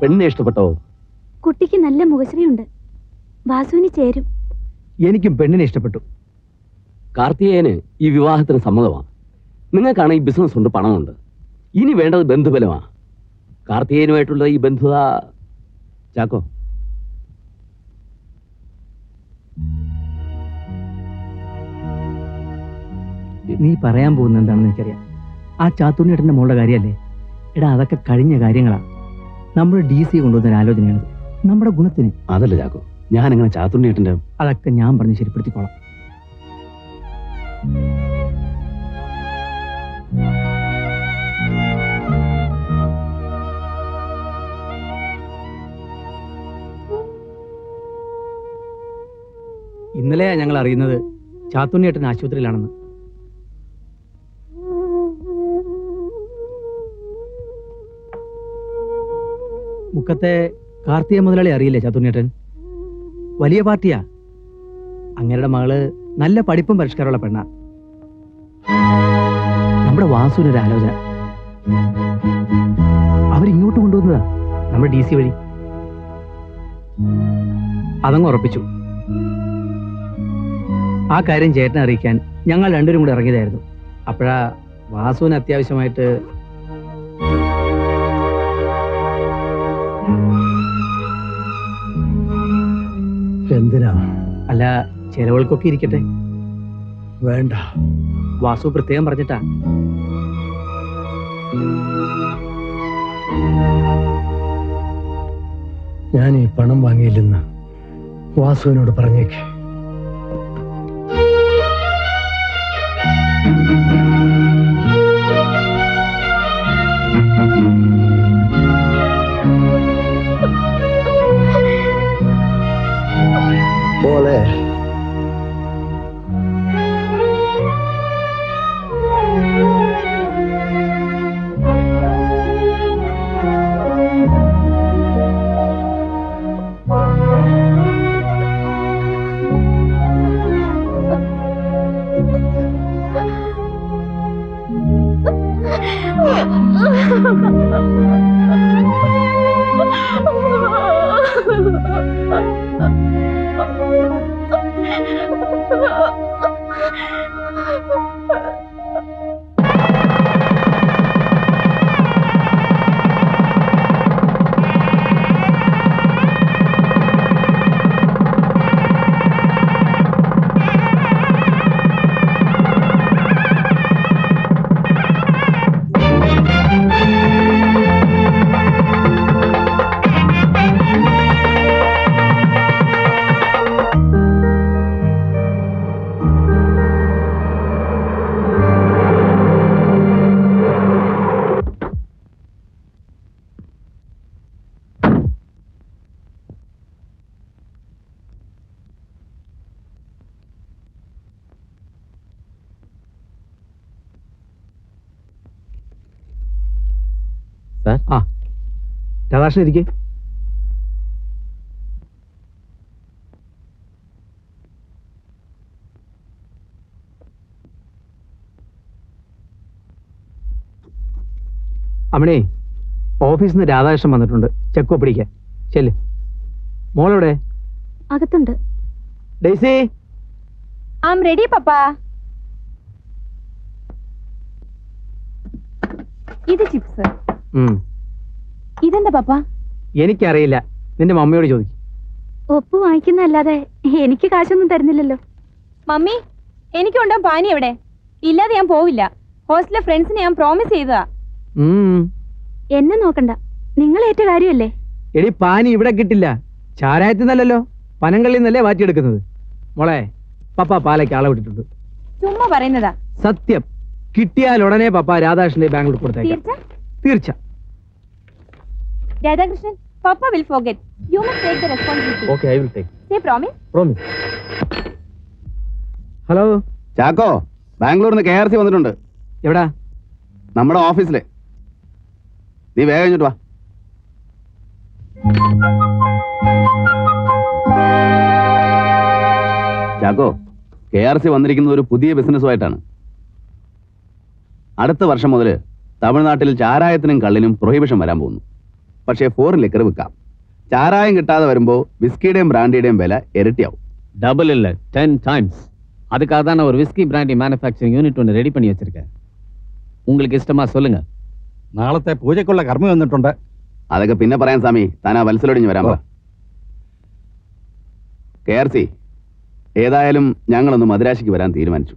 പെണ്ണിനെ ഇഷ്ടപ്പെട്ടോ? കുട്ടിക്ക് നല്ല മുഖശ്രീയുണ്ട്. വാസുവിന് ചേരും. എനിക്കും പെണ്ണിനെ ഇഷ്ടപ്പെട്ടു. കാർത്തികേയന് ഈ വിവാഹത്തിന് സമ്മതമാണ്. നിങ്ങൾക്കാണ് ഈ ബിസിനസ് കൊണ്ട് പണമുണ്ട്. ഇനി വേണ്ടത് ബന്ധുബലമാണ്. കാർത്തികേയനുമായിട്ടുള്ള ഈ ബന്ധുത. ചാക്കോ, നീ പറയാൻ പോകുന്ന എന്താണെന്ന് എനിക്കറിയാം. ആ ചാത്തുണ്ണിയേട്ടൻ്റെ മോളുടെ കാര്യമല്ലേ? എടാ, അതൊക്കെ കഴിഞ്ഞ കാര്യങ്ങളാ. നമ്മൾ DC കൊണ്ടുവന്നൊരു ആലോചനയാണ്, നമ്മുടെ ഗുണത്തിന്. അതല്ല ചാക്കോ, ഞാൻ എങ്ങനെ ചാത്തുണ്ണിയേട്ടൻ്റെ? അതൊക്കെ ഞാൻ പറഞ്ഞ് ശരിപ്പെടുത്തിക്കോളാം. ഇന്നലെയാ ഞങ്ങൾ അറിയുന്നത് ചാത്തുണ്ണിയേട്ടൻ ആശുപത്രിയിലാണെന്ന്. മുക്കത്തെ കാർത്തിക മുതലാളി അറിയില്ലേ ചാത്തുണ്ണിയേട്ടൻ? വലിയ പാർട്ടിയാ. അങ്ങരുടെ മകള് നല്ല പഠിപ്പും പരിഷ്കാരമുള്ള പെണ്ണാ. നമ്മുടെ വാസുവിനൊരു ആലോചന അവരിങ്ങോട്ട് കൊണ്ടുവന്നതാ, നമ്മുടെ DC വഴി. അതങ്ങ് ഉറപ്പിച്ചു. ആ കാര്യം ചേട്ടനെ അറിയിക്കാൻ ഞങ്ങൾ രണ്ടുപേരും കൂടെ ഇറങ്ങിയതായിരുന്നു. അപ്പോഴാ വാസുവിന് അത്യാവശ്യമായിട്ട്. എന്തിനാ? അല്ല, ചെലവുകൾക്കൊക്കെ ഇരിക്കട്ടെ. വേണ്ട. വാസു പ്രത്യേകം പറഞ്ഞിട്ടാ. ഞാൻ ഈ പണം വാങ്ങിയില്ലെന്ന് വാസുവിനോട് പറഞ്ഞേക്ക്. മോളെ, ആ രാധാകൃഷ്ണൻ ഇരിക്കേ. അമ്മണേ, ഓഫീസിൽ നിന്ന് രാധാകൃഷ്ണൻ വന്നിട്ടുണ്ട് ചെക്ക് ഒപ്പിടിക്കാൻ. ചെല്ല്. മോളെവിടെ? അകത്തുണ്ട്. ഡെയ്സി. ഐ ആം റെഡി പപ്പാ. ഇത് ചിപ്സ്. ഇതെന്താ പപ്പ? എനിക്കറിയില്ല, നിന്റെ മമ്മിയോട് ചോദിക്കും. ഒപ്പ് വാങ്ങിക്കുന്നല്ലാതെ എനിക്ക് കാശൊന്നും തരുന്നില്ലല്ലോ. മമ്മി, എനിക്കുണ്ടോ പാനി എവിടെ? ഇല്ലാതെ ഞാൻ പോവില്ല. ഹോസ്റ്റലിലെ ഫ്രണ്ട്സിനെ ഞാൻ പ്രോമിസ് ചെയ്തതാ. എന്നെ നോക്കണ്ട, നിങ്ങൾ ഏറ്റ കാര്യമല്ലേ. എടി, പാനി ഇവിടെ കിട്ടില്ല. ചാരായത്തിന്നല്ലോ, പനങ്കള്ളിന്നല്ലേ മാറ്റിയെടുക്കുന്നത്. മോളെ, പപ്പ പാലയ്ക്ക് ആളെ വിട്ടിട്ടുണ്ട്. ചുമ്മാ പറയുന്നതാ. സത്യം. കിട്ടിയാൽ ഉടനെ പപ്പ രാധാകൃഷ്ണന്റെ ബാംഗ്ലൂർ കൊടുത്തേക്കാം. തീർച്ച. രാധാകൃഷ്ണൻ, പപ്പ will forget. You must take the responsibility. Okay, I will take. Say promise. Promise. Hello Chacko, ബാംഗ്ലൂരിൽ നിന്ന് KRC വന്നിട്ടുണ്ട്. എവിടാ? നമ്മുടെ ഓഫീസിലെ. നീ വേഗം കഴിഞ്ഞിട്ട് വാ. ചാക്കോ, KRC വന്നിരിക്കുന്നത് ഒരു പുതിയ ബിസിനസ്സുമായിട്ടാണ്. അടുത്ത വർഷം മുതൽ തമിഴ്നാട്ടിൽ ചാരായത്തിനും കള്ളിനും പ്രൊഹിബിഷൻ വരാൻ പോകുന്നു. പക്ഷേ ഫോറിൻ ലിക്കർ വിൽക്കാം. ചാരായം കിട്ടാതെ വരുമ്പോൾ വിസ്കിയുടെയും ബ്രാൻഡിയുടെയും വില ഇരട്ടിയാവും. டபுள் இல்ல 10 டைம்ஸ். அதுக்காக தான் நான் ஒரு விஸ்கி பிராண்டி மேனுஃபேக்சரிங் யூனிட் ஒன்று ரெடி பண்ணி வச்சிருக்கேன். உங்களுக்கு ഇഷ്ടമാ சொல்லுங்க. നാളത്തെ പൂജയ്ക്കുള്ള കർമ്മം വന്നിട്ടുണ്ട്. അതൊക്കെ പിന്നെ പറയാൻ സ്വാമി. താൻ ആ വത്സലോടിഞ്ഞ് വരാൻ പറ. KRC, ഏതായാലും ഞങ്ങളൊന്ന് മദ്രാശിക്ക് വരാൻ തീരുമാനിച്ചു.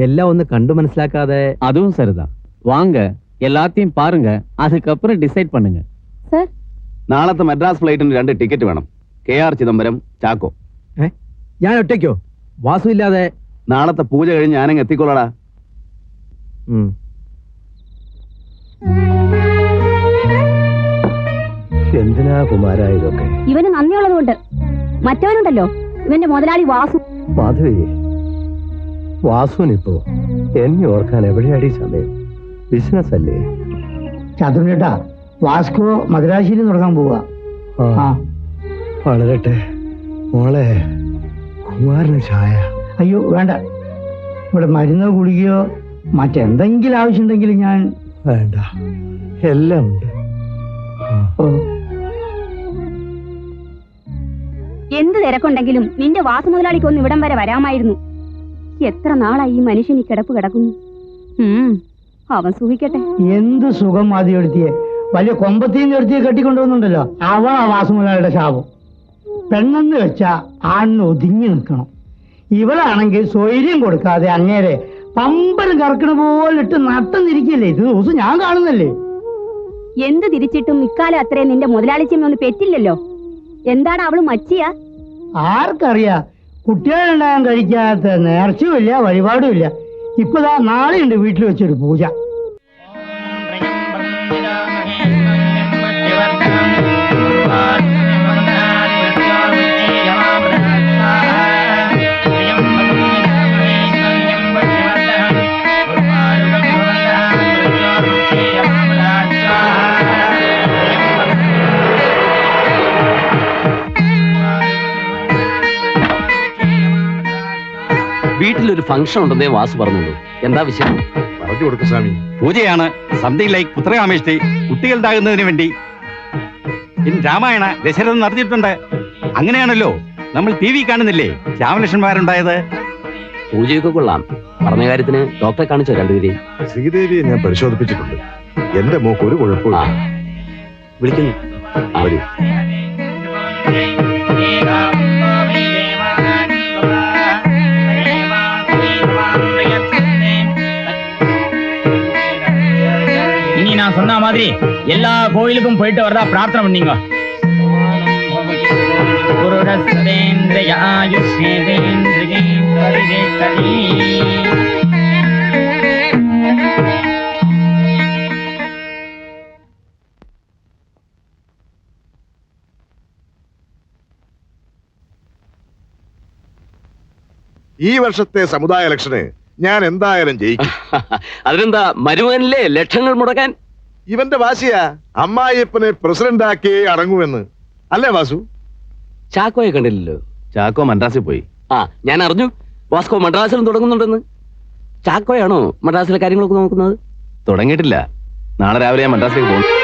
എല്ലാം ഒന്ന് കണ്ടു മനസ്സിലാക്കാതെ. அதுவும் சரிதான். வாங்க எல்லாத்தையும் பாருங்க, அதுக்கப்புறம் டிசைட் பண்ணுங்க. സർ, നാളത്തെ മദ്രാസ് ഫ്ലൈറ്റിന് 2 ടിക്കറ്റ് വേണം. KR ചിദംബരം, ചാക്കോ. ഞാൻ ഒറ്റയ്ക്കോ? വാസു ഇല്ലാതെ? നാളത്തെ പൂജ കഴിഞ്ഞ് ഞാനങ്ങ് എത്തിക്കൊള്ളടാ. എന്തിനാ കുമാരാ ഇതൊക്കെ? ഇവന് നന്ദിയുള്ളതുകൊണ്ട്. മറ്റവനുണ്ടല്ലോ, ഇവന്റെ മുതലാളി വാസു. മാധവി, വാസുവിനിപ്പോ എന്നെ ഓർക്കാൻ എവിടെയാടി സമയം? ബിസിനസ് അല്ലേ? ചതുരേട്ടാ, വാസ്കോ മദ്രാശിയിൽ തുടങ്ങാൻ പോവാ. വളരട്ടെ മോളെ. കുമാരന് ചായ? അയ്യോ വേണ്ട, ഇവിടെ മരുന്നോ ഗുളികയോ മറ്റെന്തെങ്കിലും ആവശ്യമുണ്ടെങ്കിൽ ഞാൻ. വേണ്ട, എല്ലാം ഉണ്ട്. ഓ, എന്ത് തിരക്കുണ്ടെങ്കിലും നിന്റെ വാസു മുതലാളിക്കൊന്ന് ഇവിടം വരെ വരാമായിരുന്നു. എത്ര നാളായി ഈ മനുഷ്യൻ ഈ കിടപ്പ് കിടക്കുന്നു. അവൻ സൂഹിക്കട്ടെ. എന്ത് സുഖം ആദ്യം എടുത്തിയെ. വലിയ കൊമ്പത്തീന്ന് എടുത്തിയെ കെട്ടിക്കൊണ്ടുവന്നുണ്ടല്ലോ, അവൻ ആ വാസുമുതലാളിയുടെ ശാപം. പെണ്ണെന്ന് വെച്ചാ ആണിന് ഒതുങ്ങി നിൽക്കണം. ഇവളാണെങ്കിൽ സ്വൈര്യം കൊടുക്കാതെ അങ്ങേരെ പമ്പരം കറക്കണ പോലെ ഇട്ട് നട്ടന്നിരിക്കല്ലേ. ഇത് ദിവസം ഞാൻ കാണുന്നല്ലേ. എന്ത് തിരിച്ചിട്ടും ഇക്കാലം അത്രയും നിന്റെ മുതലാളിച്ചമ്മ ഒന്ന് പെറ്റില്ലല്ലോ. എന്താണ് അവള് മച്ചിയാ? ആർക്കറിയാ, കുട്ടികളുണ്ടാകാൻ കഴിക്കാത്ത നേർച്ചയുമില്ല വഴിപാടുമില്ല. ഇപ്പതാ നാളെയുണ്ട് വീട്ടിൽ വെച്ചൊരു പൂജ. വീട്ടിലൊരു ഫംഗ്ഷൻ ഉണ്ടെന്നേ വാസു പറഞ്ഞുള്ളൂ. എന്താ വിഷയം? പറഞ്ഞു കൊടുക്കും സ്വാമി. പൂജയാണ്. സംതിങ് ലൈക്ക് പുത്രകാമേഷ്ടി, കുട്ടികളുണ്ടാകുന്നതിന് വേണ്ടി. രാമായണ ദശരഥൻ നടത്തിയിട്ടുണ്ട്. അങ്ങനെയാണല്ലോ നമ്മൾ TV കാണുന്നില്ലേ രാമലക്ഷ്മണന്മാരുണ്ടായത്. പൂജയൊക്കെ കൊള്ളാം. പറഞ്ഞ കാര്യത്തിന് ഡോക്ടറെ കാണിച്ചോ രണ്ടുപേരെയും? ശ്രീദേവിയെ ഞാൻ പരിശോധിപ്പിച്ചിട്ടുണ്ട്. എന്റെ മോക്ക് ഒരു കുഴപ്പമില്ല. വിളിക്കുന്നു. വരൂ. இனி நான் சொன்ன மாதிரி எல்லா கோயிலுக்கும் போயிட்டு வரதா பிரார்த்தனை பண்ணீங்க. ഈ വർഷത്തെ സമുദായ ഇലക്ഷന് ഞാൻ എന്തായാലും ജയിക്കും. അതിനെന്താ, മരുമകനിലെ ലക്ഷങ്ങൾ മുടക്കാൻ? ഇവന്റെ വാശിയാ അമ്മായിയപ്പനെ പ്രസിഡന്റ് ആക്കിയേ അടങ്ങുമെന്ന്. അല്ലേ വാസു? ചാക്കോയെ കണ്ടില്ലല്ലോ. ചാക്കോ മദ്രാസിൽ പോയി. ഞാൻ അറിഞ്ഞു വാസ്കോ മദ്രാസിലും തുടങ്ങുന്നുണ്ടെന്ന്. ചാക്കോയാണോ മദ്രാസിലെ കാര്യങ്ങളൊക്കെ നോക്കുന്നത്? തുടങ്ങിയിട്ടില്ല. നാളെ രാവിലെ ഞാൻ മദ്രാസിലേക്ക് പോകും.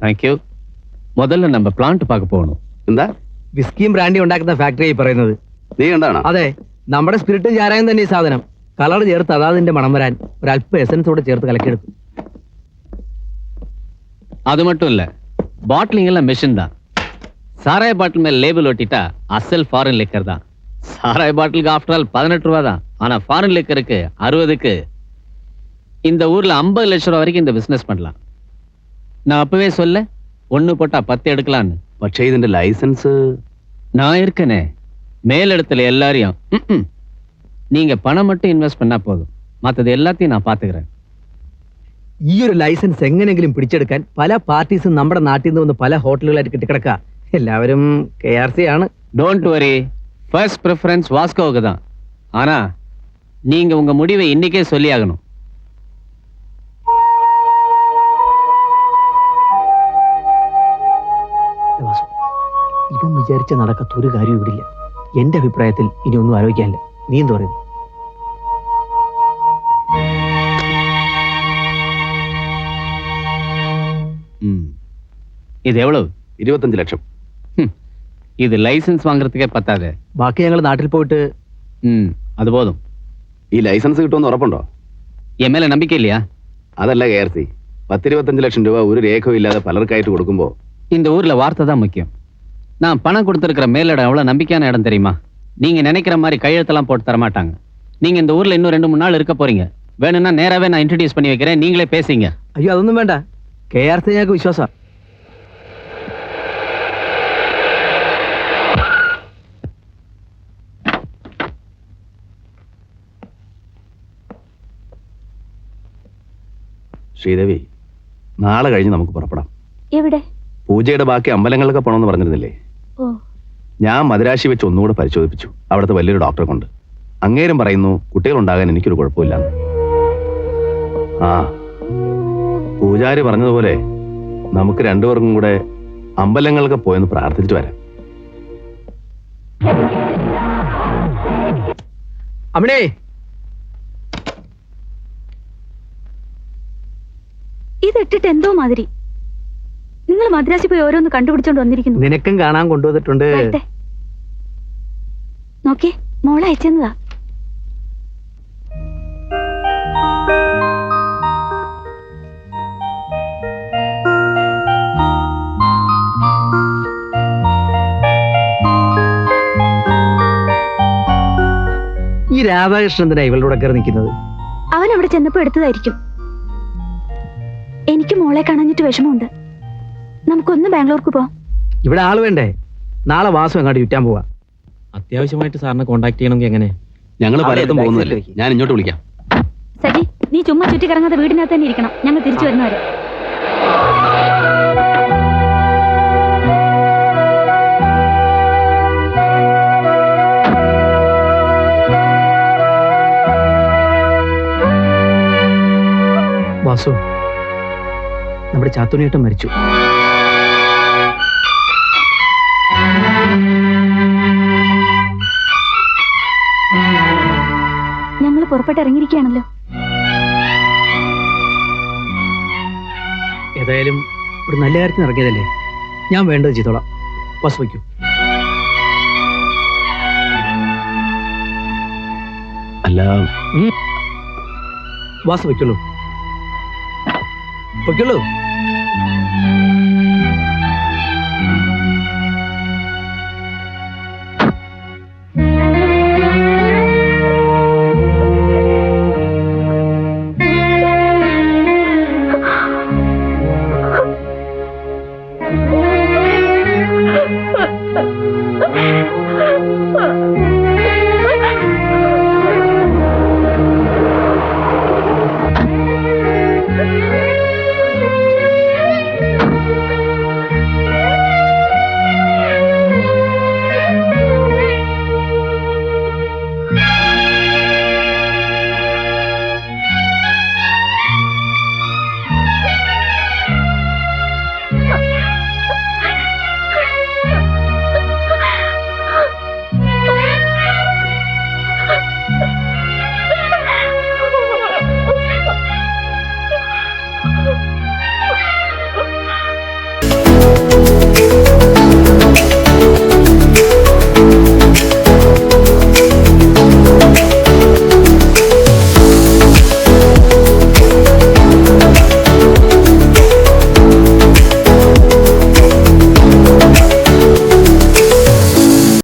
Thank you. முதல்ல நம்ம பிளான்ட் பார்க்க போகணும். എന്താ? വിസ്കിയും ബ്രാൻഡി ഉണ്ടാക്കുന്ന ഫാക്ടറിയായി പറയുന്നത്. നീ കണ്ടാണോ? അതെ, നമ്മുടെ സ്പിരിറ്റും ചാരായം തന്നെ ഈ സാധനം. കളർ ചേർത്ത് അതാതിന്റെ മണം വരാൻ ഒരല്പ എസൻസോടെ ചേർത്ത് കലക്കിയെടുക്കും. அது மட்டும் இல்ல, பாட்டிலிங் எல்லாம் மெஷின் தான். சாராய பாட்டில் மேல லேபிள் ஒட்டிட்டா அசல் ஃபாரின் லிக்கர் தான். சாராய பாட்டிலுக்கு ஆஃப்டர் ஆல் 18 ரூபா தான். ஆனா ஃபாரின் லிக்கருக்கு 60க்கு இந்த ஊர்ல 50 லட்சம் ரூபா வரைக்கும் இந்த பிசினஸ் பண்ணலாம். நான் அப்பவே சொல்ல, 1 போட்டா 10 எடுக்கலான்னு. പക്ഷേ ഇതിന്റെ ലൈസൻസ് நான் இருக்கனே மேலிடத்துல எல்லாரையும் நீங்க பணம் மட்டும் இன்வெஸ்ட் பண்ணா போதும், மற்றது எல்லாத்தையும் நான் பாத்துக்கிறேன். ഈ ഒരു ലൈസൻസ് എങ്ങനെയെങ്കിലും പിടിച്ചെടുക്കാൻ പല പാർട്ടീസും നമ്മുടെ നാട്ടിൽ നിന്ന് വന്ന് പല ഹോട്ടലുകളായിട്ട് കെട്ടിക്കിടക്കുക. എല്ലാവരും KRC ആണ്. டோன்ட் வரி, ஃபர்ஸ்ட் ப்ரிஃபரன்ஸ் வாஸ்கோவுக்கு தான். ஆனா நீங்க உங்க முடிவை இன்னைக்கே சொல்லி ஆகணும். വാസു, ഇവൻ വിചാരിച്ച നടക്കാത്ത ഒരു കാര്യം ഇവിടെ ഇല്ല. എന്റെ അഭിപ്രായത്തിൽ ഇനി ഒന്നും ആലോചിക്കാനില്ല. നീ എന്ത് പറയുന്നു? இது எவ்வளவு? 25 ലക്ഷം. இது லைசன்ஸ் வாங்குறதுக்கே பத்தாது. ബാക്കി ഞങ്ങൾ നാട്ടിൽ പോയിട്ട് அது போதும். ഈ ലൈസൻസ് കിട്ടുമെന്ന് ഉറപ്പുണ്ടോ? என் மேல நம்பிக்கை இல்லையா? അതല്ല KRC, 10-25 ലക്ഷം രൂപ ഒരു രേഖയും ഇല്ലാതെ പലർക്കായിട്ട് കൊടുക്കുമ്പോ இந்த ஊர்ல வார்த்தை தான் முக்கியம். நான் பணம் கொடுத்துருக்கிற மேலிடம் எவ்வளவு நம்பிக்கையான இடம் தெரியுமா? நீங்க நினைக்கிற மாதிரி கையெழுத்தெல்லாம் போட்டு தர மாட்டாங்க. நீங்க இந்த ஊர்ல இன்னும் 2-3 நாள் இருக்க போறீங்க. வேணும்னா நேராவே நான் இன்ட்ரடியூஸ் பண்ணி வைக்கிறேன், நீங்களே பேசிங்க. അയ്യോ അതൊന്നും വേണ്ട. KRC ഞങ്ങൾക്ക് വിശ്വാസം. ശ്രീദേവി, നാളെ കഴിഞ്ഞ് നമുക്ക് പുറപ്പെടാം. എവിടെ? പൂജയുടെ ബാക്കി അമ്പലങ്ങളിലൊക്കെ പോകണമെന്ന് പറഞ്ഞിരുന്നില്ലേ? ഓ, ഞാൻ മദിരാശി വെച്ച് ഒന്നുകൂടെ പരിശോധിപ്പിച്ചു. അവിടുത്തെ വലിയൊരു ഡോക്ടറെ കൊണ്ട്. അങ്ങേരും പറയുന്നു കുട്ടികളുണ്ടാകാൻ എനിക്കൊരു കുഴപ്പമില്ലെന്ന്. ആ, പൂജാരി പറഞ്ഞതുപോലെ നമുക്ക് രണ്ടുപേർക്കും കൂടെ അമ്പലങ്ങളൊക്കെ പോയെന്ന് പ്രാർത്ഥിച്ചിട്ട് വരാം. അമ്മേ, ഇതിട്ടിട്ട് എന്തോ മാതിരി. നിങ്ങൾ മദ്രാസിൽ പോയി ഓരോന്ന് കണ്ടുപിടിച്ചോണ്ട് വന്നിരിക്കുന്നു. നിനക്കും കാണാൻ കൊണ്ടുവന്നിട്ടുണ്ട്. വരട്ടെ. നോക്കിയേ, മോളെ അയച്ചെന്നതാ. ഈ രാധാകൃഷ്ണൻ എന്തിനാ ഇവളുടെ കയറി നിൽക്കുന്നത്? അവൻ അവിടെ ചെന്നപ്പോ എടുത്തതായിരിക്കും. എനിക്ക് മോളെ കാണാഞ്ഞിട്ട് വിഷമമുണ്ട്. നമുക്കൊന്ന് ബാംഗ്ലൂർക്ക് പോവാം. ഇവിടെ ആള് വേണ്ടേ? നാളെ വാസം എങ്ങാണ്ട് ചുറ്റാൻ പോവാ. അത്യാവശ്യമായിട്ട് സാറിനെ കോൺടാക്ട് ചെയ്യണമെങ്കിൽ എങ്ങനെ? ഞങ്ങൾ പലയിടത്തും പോകുന്നില്ലേ, ഞാൻ ഇങ്ങോട്ട് വിളിക്കാം. സജി, നീ ചുമ്മാ ചുറ്റി കറങ്ങാതെ വീടിനകത്ത് തന്നെ ഇരിക്കണം. ഞങ്ങൾ തിരിച്ചു വരുന്നവരെ. വാസു, നമ്മുടെ ചാത്തുണിയേട്ടൻ മരിച്ചു. ഞങ്ങൾ പുറപ്പെട്ടിറങ്ങിയിരിക്കുകയാണല്ലോ. ഏതായാലും ഒരു നല്ല കാര്യത്തിന് ഇറങ്ങിയതല്ലേ, ഞാൻ വേണ്ടത് ചെയ്തോളാം. വാസു വയ്ക്കൂ. അല്ല, വാസു വയ്ക്കുള്ളൂ. വയ്ക്കുള്ളൂ.